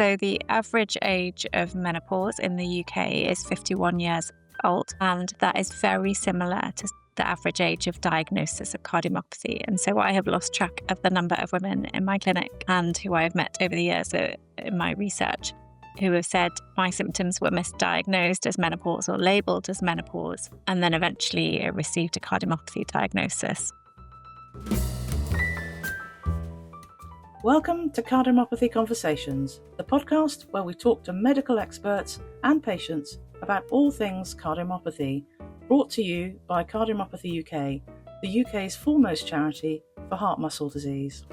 So the average age of menopause in the UK is 51 years old, and that is very similar to the average age of diagnosis of cardiomyopathy. And so I have lost track of the number of women in my clinic and who I have met over the years in my research who have said my symptoms were misdiagnosed as menopause or labelled as menopause, and then eventually received a cardiomyopathy diagnosis. Welcome to Cardiomyopathy Conversations, the podcast where we talk to medical experts and patients about all things cardiomyopathy, brought to you by Cardiomyopathy UK, the UK's foremost charity for heart muscle disease.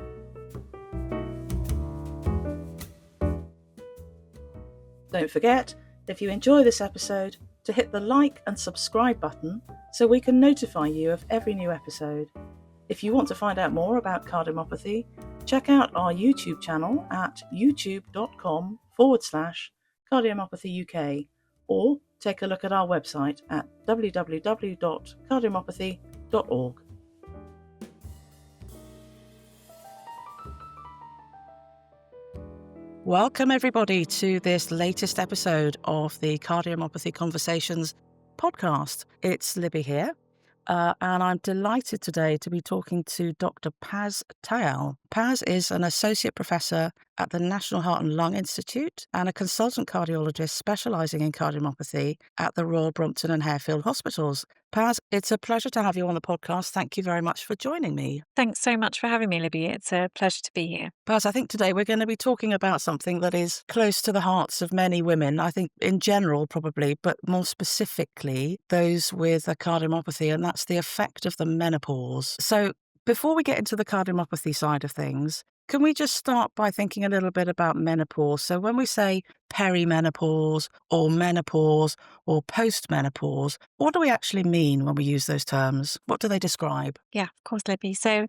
Don't forget, if you enjoy this episode, to hit the like and subscribe button so we can notify you of every new episode. If you want to find out more about cardiomyopathy, check out our YouTube channel at youtube.com/Cardiomyopathy UK, or take a look at our website at www.cardiomyopathy.org. Welcome everybody to this latest episode of the Cardiomyopathy Conversations podcast. It's Libby here. And I'm delighted today to be talking to Dr. Paz Tayal. Paz is an associate professor at the National Heart and Lung Institute and a consultant cardiologist specialising in cardiomyopathy at the Royal Brompton and Harefield Hospitals. Paz, it's a pleasure to have you on the podcast. Thank you very much for joining me. Thanks so much for having me, Libby. It's a pleasure to be here. Paz, I think today we're going to be talking about something that is close to the hearts of many women, I think in general probably, but more specifically those with a cardiomyopathy, and that's the effect of the menopause. So before we get into the cardiomyopathy side of things, can we just start by thinking a little bit about menopause? So when we say perimenopause or menopause or postmenopause, what do we actually mean when we use those terms? What do they describe? Yeah, of course, Libby. So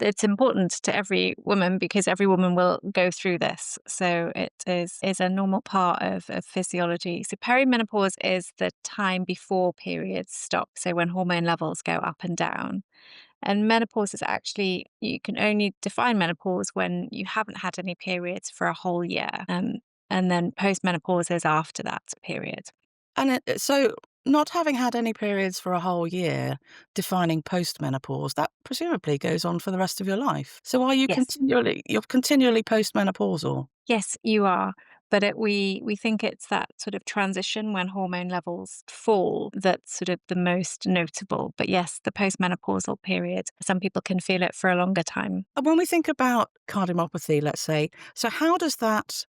it's important to every woman because every woman will go through this. So it is a normal part of physiology. So perimenopause is the time before periods stop. So when hormone levels go up and down. And menopause is actually, you can only define menopause when you haven't had any periods for a whole year. And then postmenopause is after that period. And so not having had any periods for a whole year, defining postmenopause, that presumably goes on for the rest of your life. So are you Yes. you're continually postmenopausal? Yes, you are. But we think it's that sort of transition when hormone levels fall that's sort of the most notable. But yes, the postmenopausal period, some people can feel it for a longer time. And when we think about cardiomyopathy, let's say, so how does that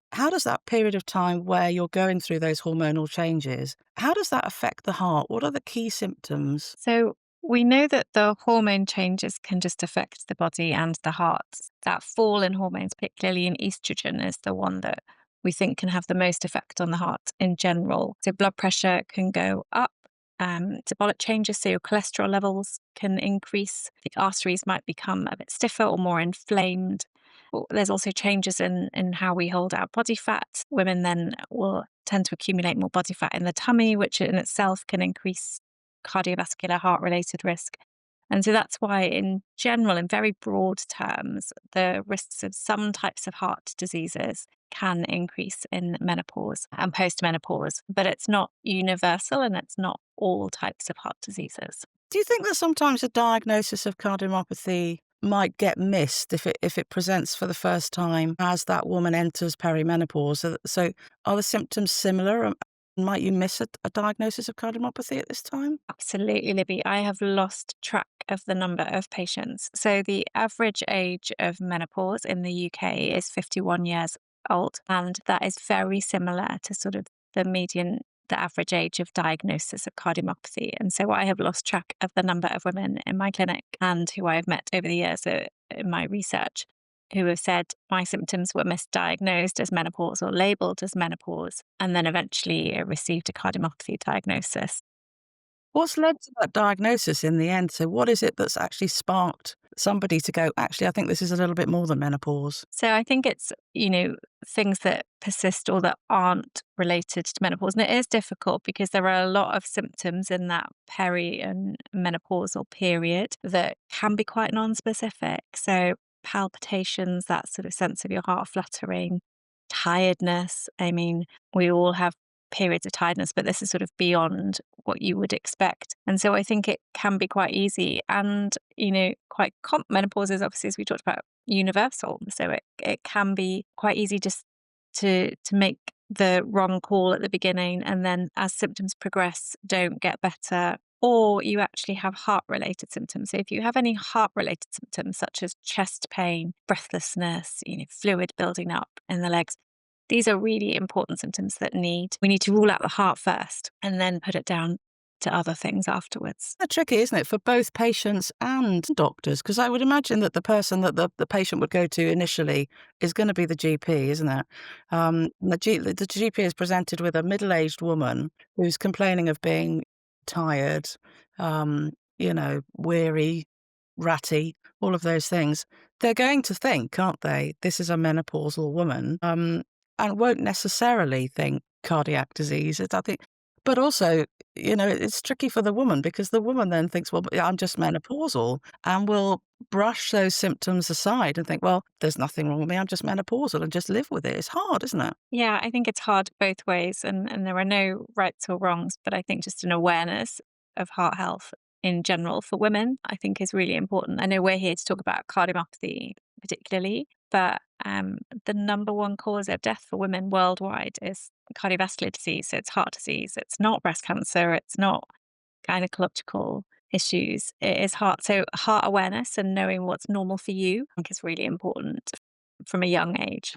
period of time where you're going through those hormonal changes, how does that affect the heart? What are the key symptoms? So we know that the hormone changes can just affect the body and the heart. That fall in hormones, particularly in estrogen, is the one that we think can have the most effect on the heart in general. So blood pressure can go up, metabolic changes, so your cholesterol levels can increase. The arteries might become a bit stiffer or more inflamed. There's also changes in how we hold our body fat. Women then will tend to accumulate more body fat in the tummy, which in itself can increase cardiovascular heart-related risk. And so that's why, in general, in very broad terms, the risks of some types of heart diseases can increase in menopause and postmenopause, but it's not universal and it's not all types of heart diseases. Do you think that sometimes a diagnosis of cardiomyopathy might get missed if it presents for the first time as that woman enters perimenopause? So are the symptoms similar? Might you miss a diagnosis of cardiomyopathy at this time? Absolutely, Libby. I have lost track of the number of patients. So the average age of menopause in the UK is 51 years old, and that is very similar to sort of the average age of diagnosis of cardiomyopathy. And so I have lost track of the number of women in my clinic and who I have met over the years in my research who have said my symptoms were misdiagnosed as menopause or labelled as menopause, and then eventually received a cardiomyopathy diagnosis. What's led to that diagnosis in the end? So what is it that's actually sparked somebody to go, actually, I think this is a little bit more than menopause? So I think it's, things that persist or that aren't related to menopause. And it is difficult because there are a lot of symptoms in that peri and menopausal period that can be quite non-specific. So palpitations, that sort of sense of your heart fluttering, tiredness. I mean, we all have periods of tiredness, but this is sort of beyond what you would expect. And so I think it can be quite easy and, menopause is obviously, as we talked about, universal. So it can be quite easy just to make the wrong call at the beginning, and then as symptoms progress, don't get better, or you actually have heart-related symptoms. So if you have any heart-related symptoms such as chest pain, breathlessness, fluid building up in the legs, these are really important symptoms that we need to rule out the heart first and then put it down to other things afterwards. It's tricky, isn't it, for both patients and doctors? Because I would imagine that the person that the patient would go to initially is going to be the GP, isn't it? The GP is presented with a middle-aged woman who's complaining of being tired, weary, ratty, all of those things. They're going to think, aren't they, this is a menopausal woman, and won't necessarily think cardiac disease. I think, but also, it's tricky for the woman because the woman then thinks, well, yeah, I'm just menopausal, and will brush those symptoms aside and think, well, there's nothing wrong with me. I'm just menopausal, and just live with it. It's hard, isn't it? Yeah, I think it's hard both ways, and there are no rights or wrongs, but I think just an awareness of heart health in general for women, I think is really important. I know we're here to talk about cardiomyopathy particularly, but the number one cause of death for women worldwide is cardiovascular disease. So it's heart disease. It's not breast cancer. It's not gynecological issues. It is heart. So heart awareness and knowing what's normal for you, I think, is really important from a young age.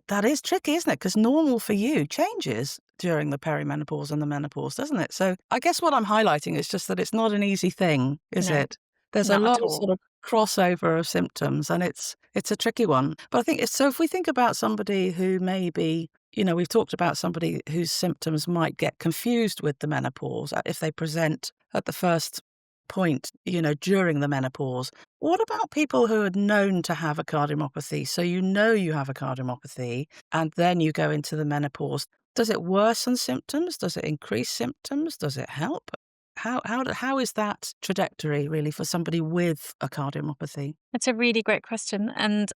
That is tricky, isn't it? Because normal for you changes during the perimenopause and the menopause, doesn't it? So I guess what I'm highlighting is just that it's not an easy thing, is No, it? There's a not lot at of all. sort of crossover of symptoms, and it's a tricky one. But I think so if we think about somebody who maybe, we've talked about somebody whose symptoms might get confused with the menopause if they present at the first point, during the menopause. What about people who are known to have a cardiomyopathy? So you have a cardiomyopathy, and then you go into the menopause. Does it worsen symptoms? Does it increase symptoms? Does it help? How is that trajectory really for somebody with a cardiomyopathy? It's a really great question. And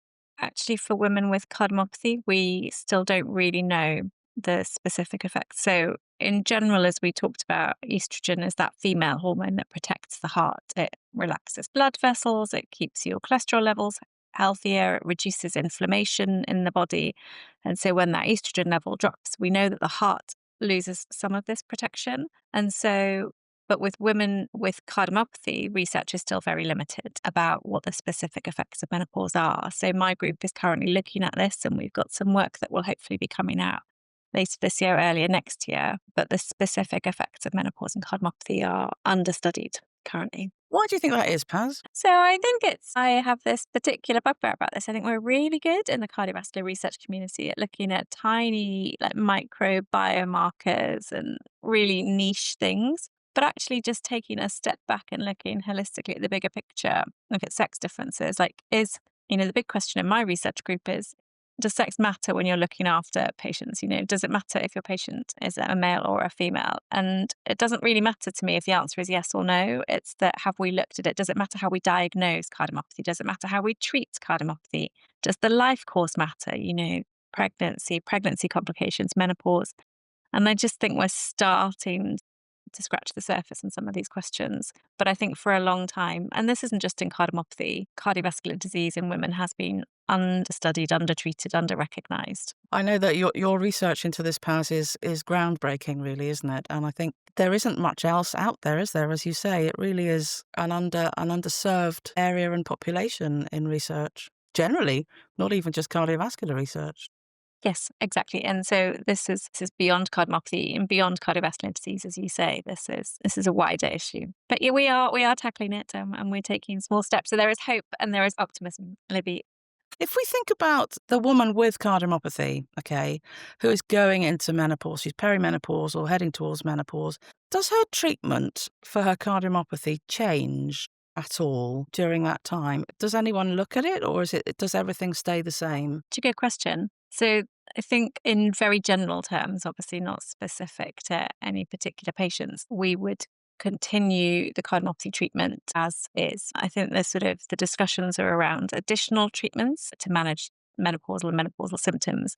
actually, for women with cardiomyopathy, we still don't really know the specific effects. So, in general, as we talked about, estrogen is that female hormone that protects the heart. It relaxes blood vessels, it keeps your cholesterol levels healthier, it reduces inflammation in the body. And so, when that estrogen level drops, we know that the heart loses some of this protection. And so, but with women with cardiomyopathy, research is still very limited about what the specific effects of menopause are. So my group is currently looking at this, and we've got some work that will hopefully be coming out later this year, earlier next year. But the specific effects of menopause and cardiomyopathy are understudied currently. Why do you think that is, Paz? So I have this particular bugbear about this. I think we're really good in the cardiovascular research community at looking at tiny, like, micro biomarkers and really niche things. But actually just taking a step back and looking holistically at the bigger picture, look at sex differences. Like, the big question in my research group is, does sex matter when you're looking after patients? Does it matter if your patient is a male or a female? And it doesn't really matter to me if the answer is yes or no. It's that, have we looked at it? Does it matter how we diagnose cardiomyopathy? Does it matter how we treat cardiomyopathy? Does the life course matter? Pregnancy complications, menopause. And I just think we're starting to scratch the surface on some of these questions. But I think for a long time, and this isn't just in cardiomyopathy, cardiovascular disease in women has been understudied, undertreated, underrecognized. I know that your research into this, Paz, is groundbreaking, really, isn't it? And I think there isn't much else out there, is there? As you say, it really is an underserved area and population in research generally, not even just cardiovascular research. Yes, exactly. And so this is beyond cardiomyopathy and beyond cardiovascular disease, as you say. This is a wider issue. But yeah, we are tackling it, and we're taking small steps. So there is hope and there is optimism, Libby. If we think about the woman with cardiomyopathy, okay, who is going into menopause, she's perimenopause or heading towards menopause, does her treatment for her cardiomyopathy change at all during that time? Does anyone look at it, or does everything stay the same? It's a good question. So I think in very general terms, obviously not specific to any particular patients, we would continue the cardiomyopathy treatment as is. I think the discussions are around additional treatments to manage menopausal and menopausal symptoms.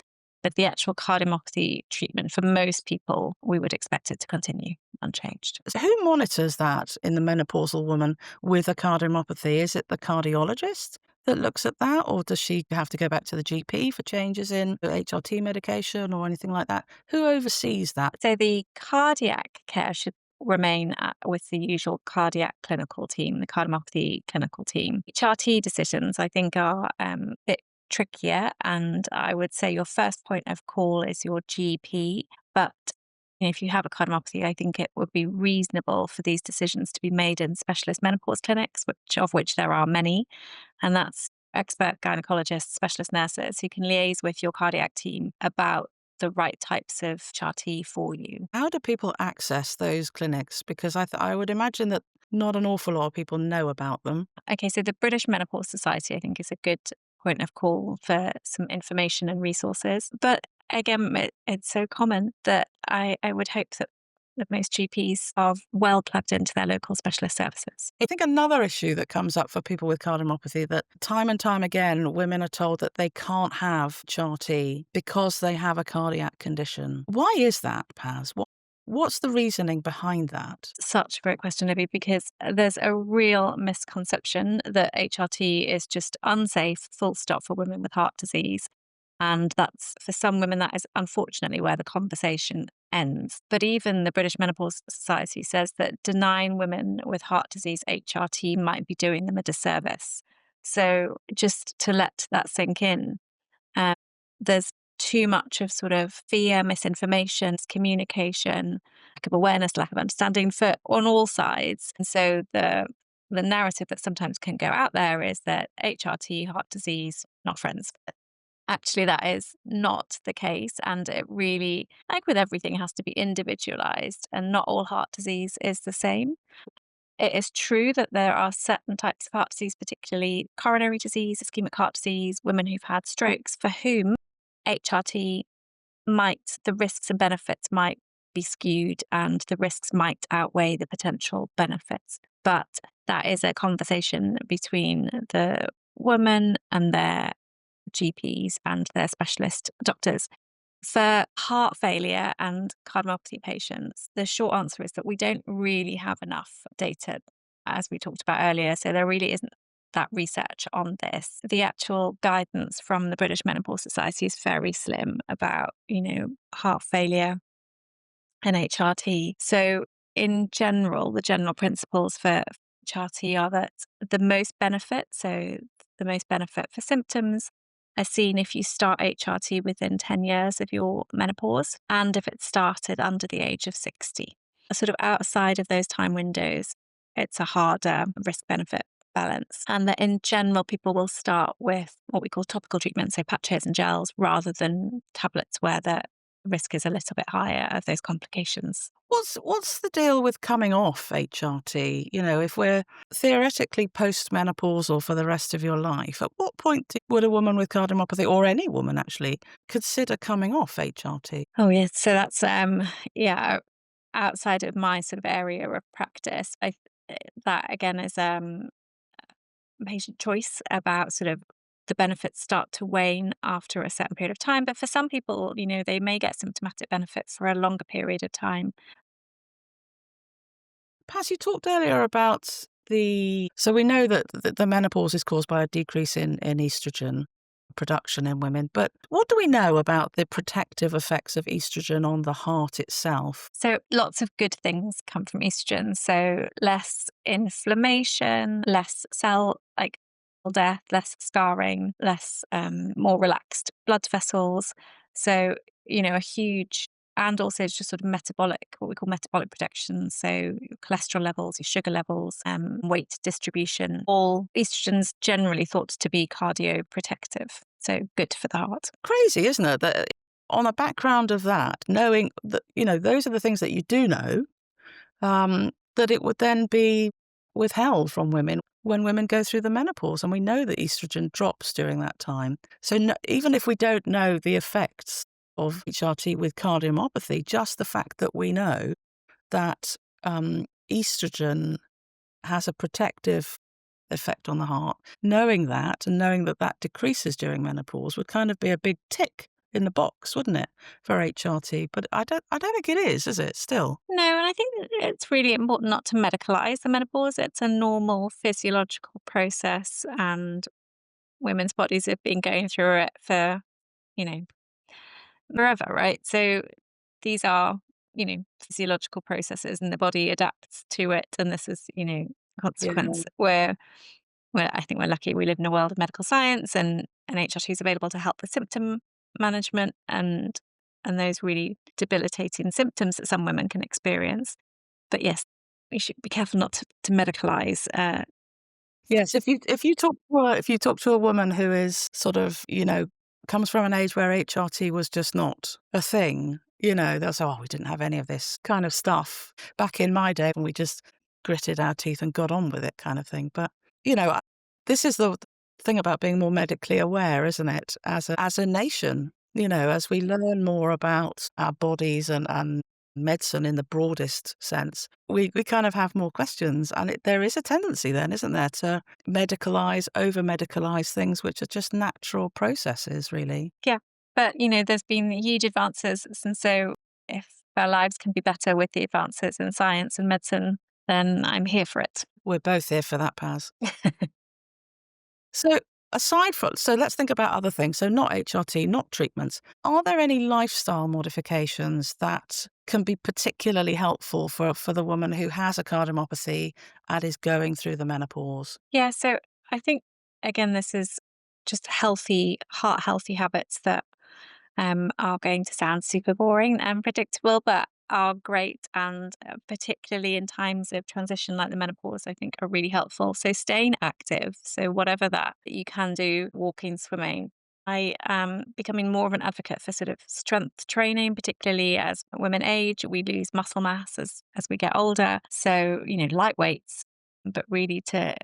But the actual cardiomyopathy treatment for most people, we would expect it to continue unchanged. So who monitors that in the menopausal woman with a cardiomyopathy? Is it the cardiologist that looks at that, or does she have to go back to the GP for changes in the HRT medication or anything like that? Who oversees that? So the cardiac care should remain with the usual cardiac clinical team, the cardiomyopathy clinical team. HRT decisions, I think, are a bit trickier. And I would say your first point of call is your GP. But if you have a cardiomyopathy, I think it would be reasonable for these decisions to be made in specialist menopause clinics, of which there are many. And that's expert gynecologists, specialist nurses who can liaise with your cardiac team about the right types of HRT for you. How do people access those clinics? Because I would imagine that not an awful lot of people know about them. Okay, so the British Menopause Society, I think, is a good point of call for some information and resources. But again, it's so common that I would hope that most GPs are well plugged into their local specialist services. I think another issue that comes up for people with cardiomyopathy that time and time again women are told that they can't have HRT because they have a cardiac condition. Why is that, Paz? What's the reasoning behind that? Such a great question, Libby, because there's a real misconception that HRT is just unsafe, full stop, for women with heart disease. And that's, for some women, that is unfortunately where the conversation ends. But even the British Menopause Society says that denying women with heart disease HRT might be doing them a disservice. So just to let that sink in, um, there's too much of sort of fear, misinformation, communication, lack of awareness, lack of understanding for on all sides. And so the narrative that sometimes can go out there is that HRT, heart disease, not friends. Actually, that is not the case. And it really, like with everything, has to be individualized, and not all heart disease is the same. It is true that there are certain types of heart disease, particularly coronary disease, ischemic heart disease, women who've had strokes, for whom HRT the risks and benefits might be skewed and the risks might outweigh the potential benefits. But that is a conversation between the woman and their GPs and their specialist doctors. For heart failure and cardiomyopathy patients, the short answer is that we don't really have enough data, as we talked about earlier. So there really isn't that research on this. The actual guidance from the British Menopause Society is very slim about, heart failure and HRT. So in general, the general principles for HRT are that the most benefit for symptoms are seen if you start HRT within 10 years of your menopause and if it started under the age of 60. Sort of outside of those time windows, it's a harder risk benefit balance. And that in general, people will start with what we call topical treatment, so patches and gels, rather than tablets where the risk is a little bit higher of those complications. What's the deal with coming off HRT? If we're theoretically postmenopausal for the rest of your life, at what point would a woman with cardiomyopathy, or any woman actually, consider coming off HRT? Oh, yes. So that's, yeah, outside of my sort of area of practice. That again is patient choice about sort of the benefits start to wane after a certain period of time. But for some people, they may get symptomatic benefits for a longer period of time. Paz, you talked earlier about so we know that the menopause is caused by a decrease in estrogen production in women, but what do we know about the protective effects of estrogen on the heart itself? So lots of good things come from estrogen. So less inflammation, less cell death, less scarring, less more relaxed blood vessels. So a huge, and also it's just sort of what we call metabolic protection. So your cholesterol levels, your sugar levels, weight distribution. All estrogens generally thought to be cardioprotective. So good for the heart. Crazy, isn't it? That on a background of that, knowing that, those are the things that you do know, that it would then be withheld from women when women go through the menopause. And we know that estrogen drops during that time. So even if we don't know the effects of HRT with cardiomyopathy, just the fact that we know that estrogen has a protective effect on the heart, knowing that and knowing that that decreases during menopause would kind of be a big tick in the box, wouldn't it, for HRT? But I don't think it is it, still? No, and I think that it's really important not to medicalize the menopause. It's a normal physiological process, and women's bodies have been going through it for, you know, forever, right? So these are, physiological processes and the body adapts to it. And this is, Yeah. consequence where I think we're lucky we live in a world of medical science, and HRT is available to help with symptom management and those really debilitating symptoms that some women can experience. But yes, we should be careful not to medicalize. Yes, if you talk to a woman who is sort of, comes from an age where HRT was just not a thing, they'll say, "Oh, we didn't have any of this kind of stuff back in my day when we just gritted our teeth and got on with it," kind of thing. But, you know, I this is the thing about being more medically aware, isn't it? As a nation, as we learn more about our bodies and medicine in the broadest sense, we kind of have more questions, and there is a tendency then, isn't there, to medicalize, over medicalize things which are just natural processes, really. Yeah, but there's been huge advances, and so if our lives can be better with the advances in science and medicine, then I'm here for it. We're both here for that, Paz. So so let's think about other things. So not HRT, not treatments. Are there any lifestyle modifications that can be particularly helpful for the woman who has a cardiomyopathy and is going through the menopause? Yeah, so I think again, this is just healthy habits that are going to sound super boring and predictable, but are great and particularly in times of transition like the menopause, I think are really helpful. So staying active, so whatever that you can do, walking, swimming. I am becoming more of an advocate for sort of strength training, particularly as women age, we lose muscle mass as we get older. So, light weights, but really to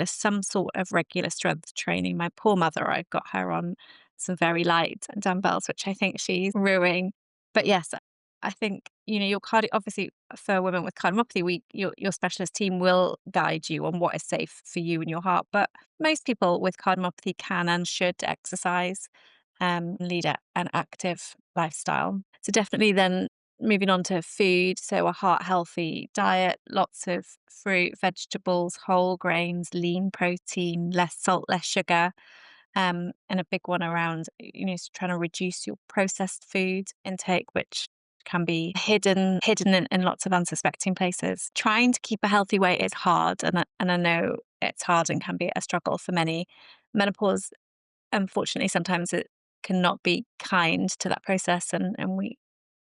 some sort of regular strength training. My poor mother, I've got her on some very light dumbbells, which I think she's ruining. But yes, I think, your cardio, obviously for women with cardiomyopathy, your specialist team will guide you on what is safe for you and your heart. But most people with cardiomyopathy can and should exercise, lead an active lifestyle. So definitely then moving on to food. So a heart healthy diet, lots of fruit, vegetables, whole grains, lean protein, less salt, less sugar. And a big one around, trying to reduce your processed food intake, which can be hidden in lots of unsuspecting places. Trying to keep a healthy weight is hard, and I know it's hard and can be a struggle for many. Menopause, unfortunately, sometimes it cannot be kind to that process, and we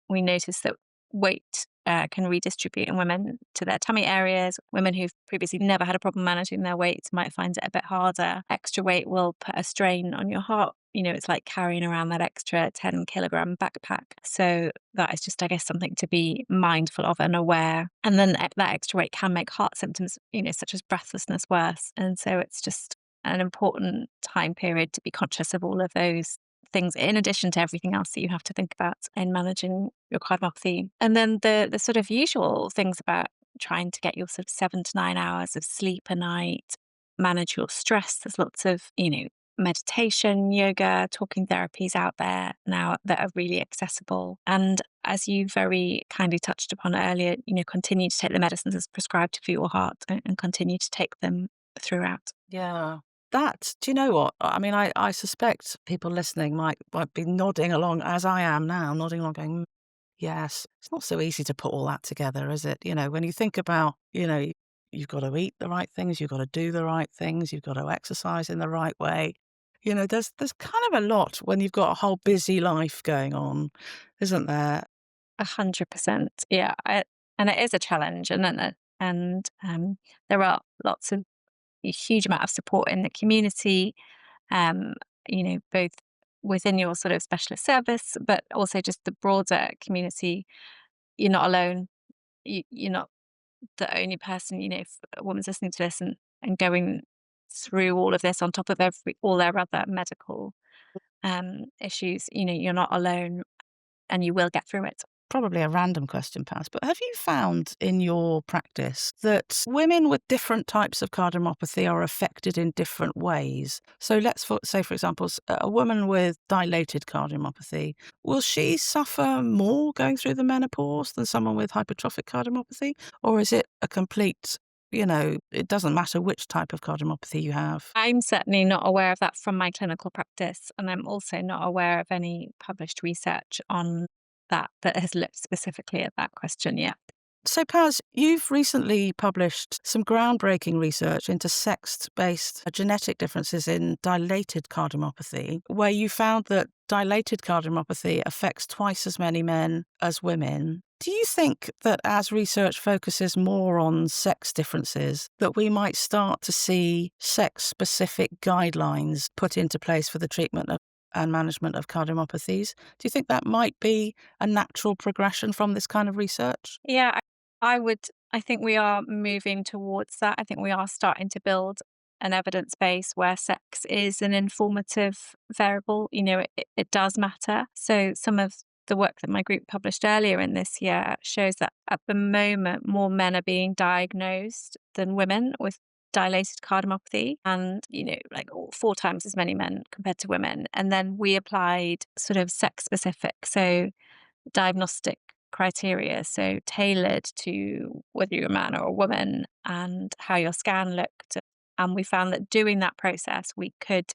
notice that weight can redistribute in women to their tummy areas. Women who've previously never had a problem managing their weight might find it a bit harder. Extra weight will put a strain on your heart. It's like carrying around that extra 10-kilogram backpack. So that is just, I guess, something to be mindful of and aware. And then that extra weight can make heart symptoms, such as breathlessness worse. And so it's just an important time period to be conscious of all of those things in addition to everything else that you have to think about in managing your cardiomyopathy. And then the sort of usual things about trying to get your sort of 7 to 9 hours of sleep a night, manage your stress. There's lots of, meditation, yoga, talking therapies out there now that are really accessible. And as you very kindly touched upon earlier, continue to take the medicines as prescribed for your heart and continue to take them throughout. Yeah. Do you know what? I mean, I suspect people listening might be nodding along as I am now, nodding along going, "Mm, yes." It's not so easy to put all that together, is it? When you think about, you've got to eat the right things, you've got to do the right things, you've got to exercise in the right way. There's kind of a lot when you've got a whole busy life going on, isn't there? 100%. Yeah, and it is a challenge, and there are lots of a huge amount of support in the community. Um, both within your sort of specialist service, but also just the broader community. You're not alone. You're not the only person. If a woman's listening to this and going through all of this on top of all their other medical issues, you're not alone, and you will get through it. probably a random question, Paz, but have you found in your practice that women with different types of cardiomyopathy are affected in different ways? So say, for example, a woman with dilated cardiomyopathy, will she suffer more going through the menopause than someone with hypertrophic cardiomyopathy? Or is it a complete, it doesn't matter which type of cardiomyopathy you have? I'm certainly not aware of that from my clinical practice, and I'm also not aware of any published research on that has looked specifically at that question yet. So, Paz, you've recently published some groundbreaking research into sex-based genetic differences in dilated cardiomyopathy, where you found that dilated cardiomyopathy affects twice as many men as women. Do you think that as research focuses more on sex differences, that we might start to see sex-specific guidelines put into place for the treatment of and management of cardiomyopathies? Do you think that might be a natural progression from this kind of research? Yeah, I would. I think we are moving towards that. I think we are starting to build an evidence base where sex is an informative variable. It does matter. So some of the work that my group published earlier in this year shows that at the moment, more men are being diagnosed than women with dilated cardiomyopathy, and like 4 times as many men compared to women. And then we applied sort of sex specific, so diagnostic criteria, so tailored to whether you're a man or a woman and how your scan looked. And we found that doing that process, we could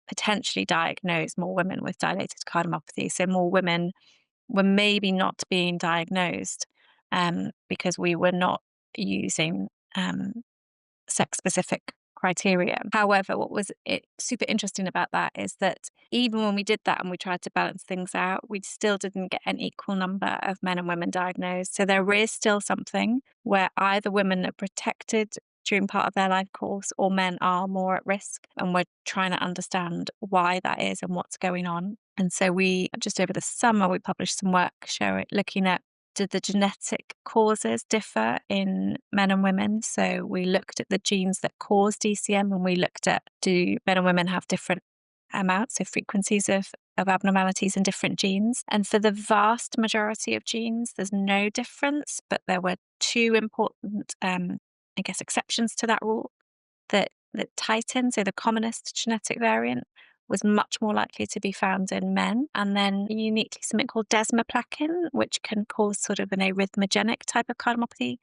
potentially diagnose more women with dilated cardiomyopathy. So more women were maybe not being diagnosed because we were not using sex-specific criteria. However, what was super interesting about that is that even when we did that and we tried to balance things out, we still didn't get an equal number of men and women diagnosed. So there is still something where either women are protected during part of their life course or men are more at risk. And we're trying to understand why that is and what's going on. And so just over the summer, we published some work looking at, did the genetic causes differ in men and women? So we looked at the genes that cause DCM, and we looked at, do men and women have different amounts, so frequencies of abnormalities in different genes? And for the vast majority of genes, there's no difference, but there were 2 important, exceptions to that rule. That titin, so the commonest genetic variant, was much more likely to be found in men. And then uniquely something called desmoplakin, which can cause sort of an arrhythmogenic type of cardiomyopathy,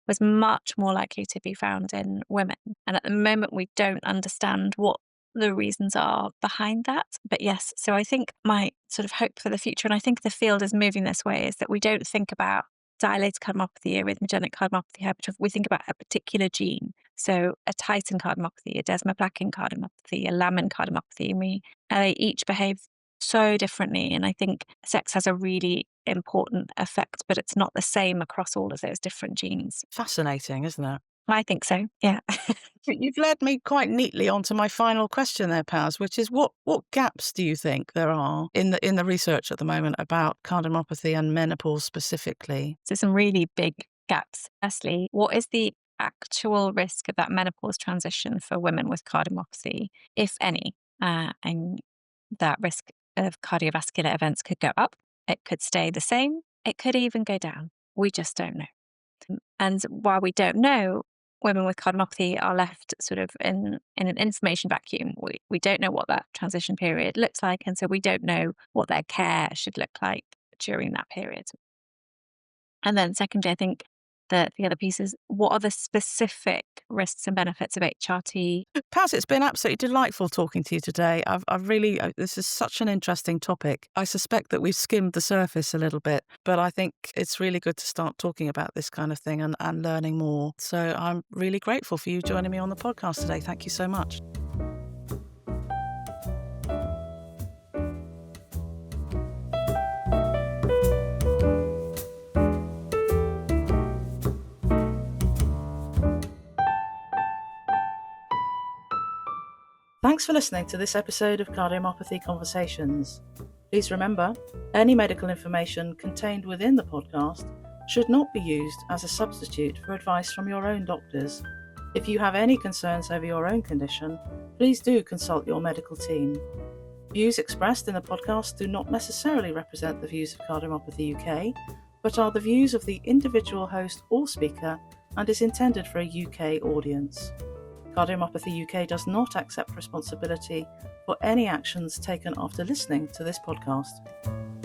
was much more likely to be found in women. And at the moment, we don't understand what the reasons are behind that. But yes, so I think my sort of hope for the future, and I think the field is moving this way, is that we don't think about dilated cardiomyopathy, arrhythmogenic cardiomyopathy, hypertrophy. We think about a particular gene. So a titin cardiomyopathy, a desmoplakin cardiomyopathy, a lamin cardiomyopathy, and they each behave so differently. And I think sex has a really important effect, but it's not the same across all of those different genes. Fascinating, isn't it? I think so, yeah. You've led me quite neatly onto my final question there, Paz, which is what gaps do you think there are in the research at the moment about cardiomyopathy and menopause specifically? So some really big gaps. Firstly, what is the actual risk of that menopause transition for women with cardiomyopathy, if any? And that risk of cardiovascular events could go up, it could stay the same, it could even go down. We just don't know. And while we don't know, women with cardiomyopathy are left sort of in an information vacuum. We don't know what that transition period looks like, and so we don't know what their care should look like during that period. And then secondly, I think that the other piece is, what are the specific risks and benefits of HRT? Paz, it's been absolutely delightful talking to you today. I've really, this is such an interesting topic. I suspect that we've skimmed the surface a little bit, but I think it's really good to start talking about this kind of thing and learning more. So I'm really grateful for you joining me on the podcast today. Thank you so much. Thanks for listening to this episode of Cardiomyopathy Conversations. Please remember, any medical information contained within the podcast should not be used as a substitute for advice from your own doctors. If you have any concerns over your own condition, please do consult your medical team. Views expressed in the podcast do not necessarily represent the views of Cardiomyopathy UK, but are the views of the individual host or speaker and is intended for a UK audience. Cardiomyopathy UK does not accept responsibility for any actions taken after listening to this podcast.